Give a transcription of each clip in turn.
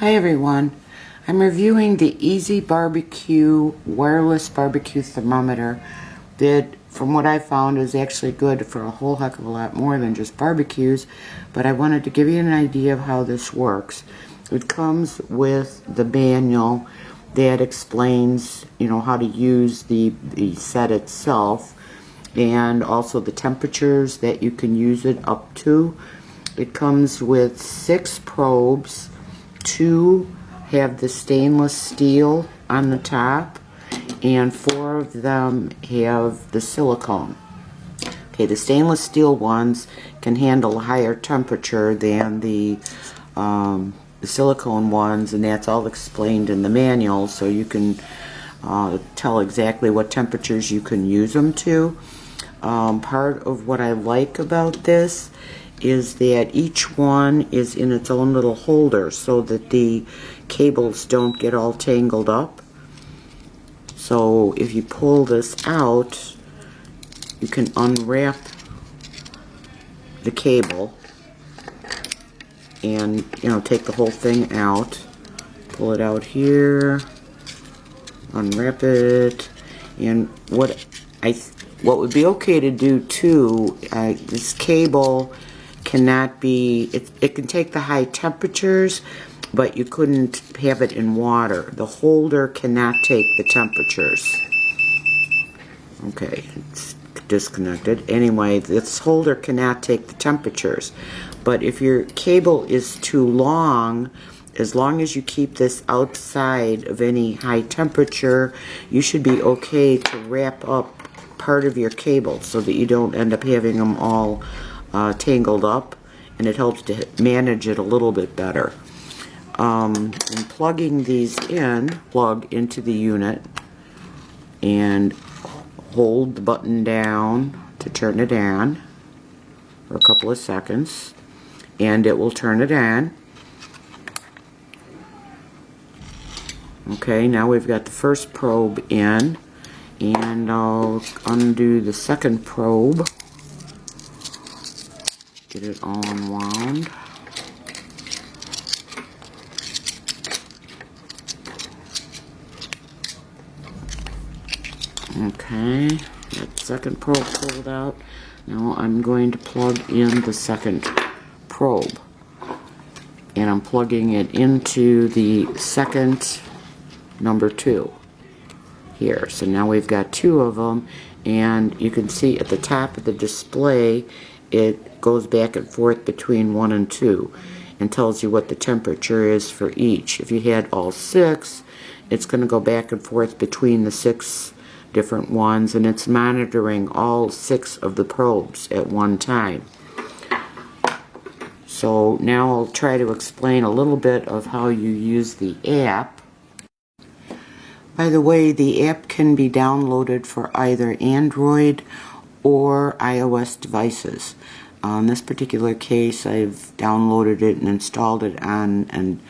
Hi everyone, I'm reviewing the EasyBBQ wireless barbecue thermometer that, from what I found, is actually good for a whole heck of a lot more than just barbecues, but I wanted to give you an idea of how this works. It comes with the manual that explains, how to use the set itself, and also the temperatures that you can use it up to. It comes with 6 probes. 2 have the stainless steel on the top, and 4 of them have the silicone. Okay, the stainless steel ones can handle a higher temperature than the silicone ones, and that's all explained in the manual, so you can tell exactly what temperatures you can use them to. Part of what I like about this is that each one is in its own little holder so that the cables don't get all tangled up. So if you pull this out, you can unwrap the cable and take the whole thing out. Pull it out here, unwrap it, and what would be okay to do too, this cable cannot be, it can take the high temperatures, but you couldn't have it in water. The holder cannot take the temperatures. Okay, it's disconnected. Anyway, this holder cannot take the temperatures. But if your cable is too long as you keep this outside of any high temperature, you should be okay to wrap up part of your cable so that you don't end up having them all tangled up, and it helps to manage it a little bit better. In plugging these in, plug into the unit and hold the button down to turn it on for a couple of seconds, and it will turn it on. Okay, now we've got the first probe in, and I'll undo the second probe. Get it all unwound. Okay, that second probe pulled out. Now I'm going to plug in the second probe. And I'm plugging it into the second number 2 here. So now we've got 2 of them, and you can see at the top of the display it goes back and forth between 1 and 2 and tells you what the temperature is for each. If you had all 6, it's going to go back and forth between the 6 different ones, and it's monitoring all 6 of the probes at one time. So now I'll try to explain a little bit of how you use the app. By the way, the app can be downloaded for either Android or iOS devices. In this particular case, I've downloaded it and installed it on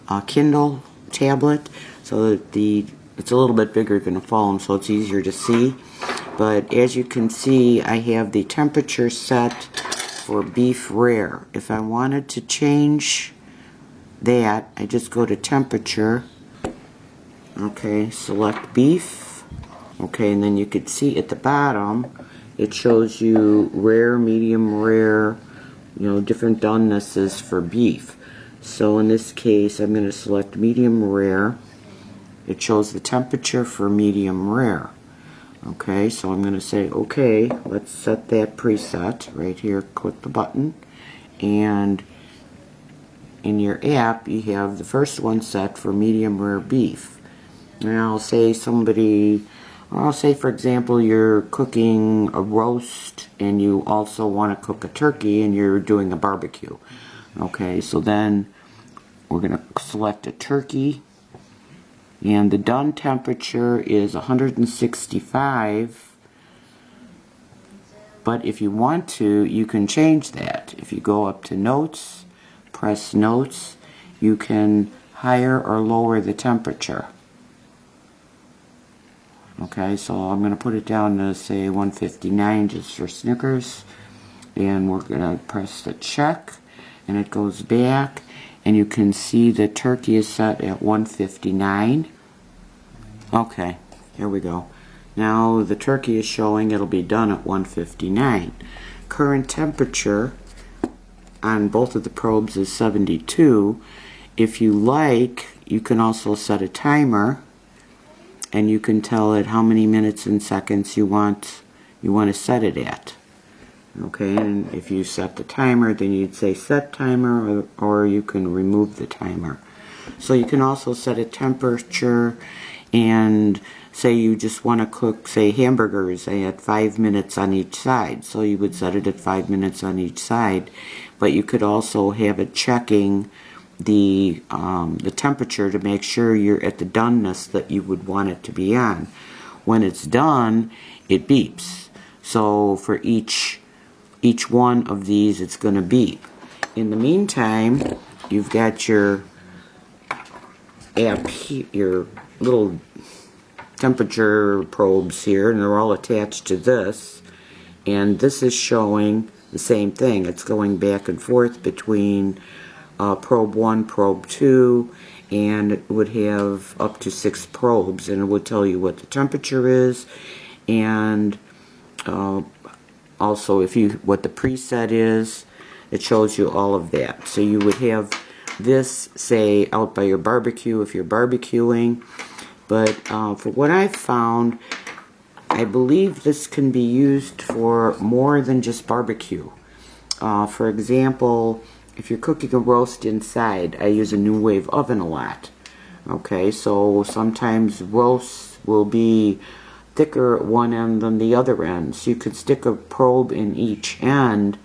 a Kindle tablet, so that it's a little bit bigger than a phone, so it's easier to see. But as you can see, I have the temperature set for beef rare. If I wanted to change that, I just go to temperature. Okay, select beef. Okay, and then you can see at the bottom it shows you rare, medium rare, different donenesses for beef. So in this case, I'm going to select medium rare. It shows the temperature for medium rare. Okay, so I'm going to say, okay, let's set that preset. Right here, click the button, and in your app, you have the first one set for medium rare beef. Now, I'll say for example, you're cooking a roast and you also want to cook a turkey and you're doing a barbecue. Okay, so then we're going to select a turkey, and the done temperature is 165, but if you want to, you can change that. If you go up to notes, press notes, you can higher or lower the temperature. Okay, so I'm going to put it down to, say, 159 just for Snickers, and we're going to press the check, and it goes back, and you can see the turkey is set at 159. Okay, here we go. Now the turkey is showing it'll be done at 159. Current temperature on both of the probes is 72. If you like, you can also set a timer, and you can tell it how many minutes and seconds you want to set it at. Okay, and if you set the timer, then you'd say set timer, or you can remove the timer. So you can also set a temperature, and say you just want to cook, say, hamburgers at 5 minutes on each side. So you would set it at 5 minutes on each side, but you could also have it checking the temperature to make sure you're at the doneness that you would want it to be on. When it's done, it beeps. So for each one of these, it's going to beep. In the meantime, you've got your app, your little temperature probes here, and they're all attached to this, and this is showing the same thing. It's going back and forth between probe 1, probe 2, and it would have up to 6 probes, and it would tell you what the temperature is, and also what the preset is. It shows you all of that. So you would have this, say, out by your barbecue if you're barbecuing. But for what I've found, I believe this can be used for more than just barbecue. For example, if you're cooking a roast inside, I use a New Wave oven a lot. Okay, so sometimes roasts will be thicker at one end than the other end. So you could stick a probe in each end,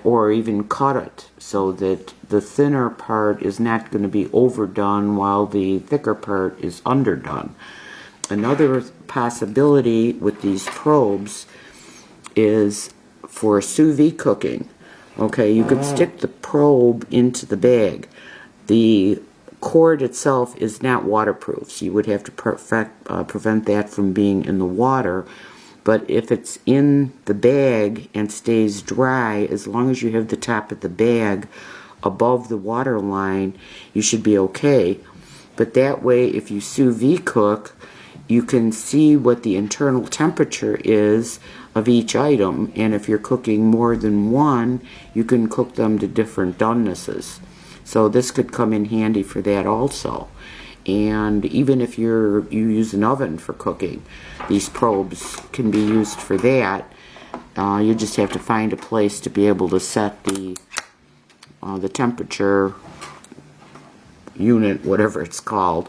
or even cut it so that the thinner part is not going to be overdone while the thicker part is underdone. Another possibility with these probes is for sous-vide cooking. Okay, you could stick the probe into the bag. The cord itself is not waterproof, so you would have to prevent that from being in the water. But if it's in the bag and stays dry, as long as you have the top of the bag above the water line, you should be okay. But that way, if you sous vide cook, you can see what the internal temperature is of each item, and if you're cooking more than one, you can cook them to different donenesses. So this could come in handy for that also. And even if you use an oven for cooking, these probes can be used for that. You just have to find a place to be able to set the temperature unit, whatever it's called.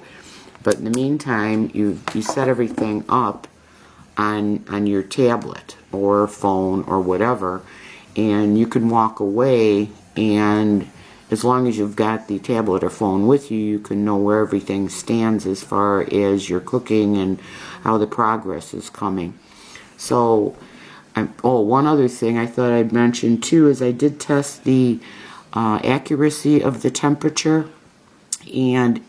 But in the meantime, you set everything up on your tablet or phone or whatever, and you can walk away, and as long as you've got the tablet or phone with you, you can know where everything stands as far as your cooking and how the progress is coming. So, one other thing I thought I'd mention too is I did test the accuracy of the temperature, and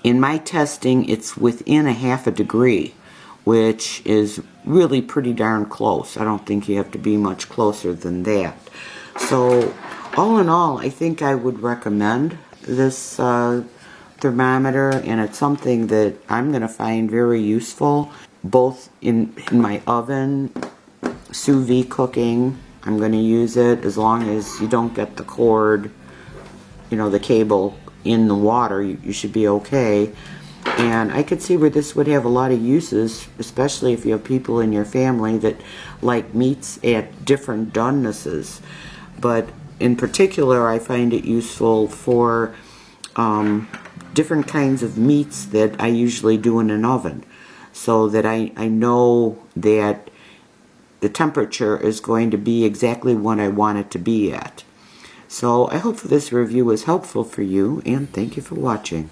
in my testing it's within a half a degree, which is really pretty darn close. I don't think you have to be much closer than that. So all in all, I think I would recommend this thermometer, and it's something that I'm going to find very useful, both in my oven, sous vide cooking. I'm going to use it as long as you don't get the cord, the cable in the water, you should be okay. And I could see where this would have a lot of uses, especially if you have people in your family that like meats at different donenesses. But in particular, I find it useful for different kinds of meats that I usually do in an oven, so that I know that the temperature is going to be exactly what I want it to be at. So I hope this review was helpful for you, and thank you for watching.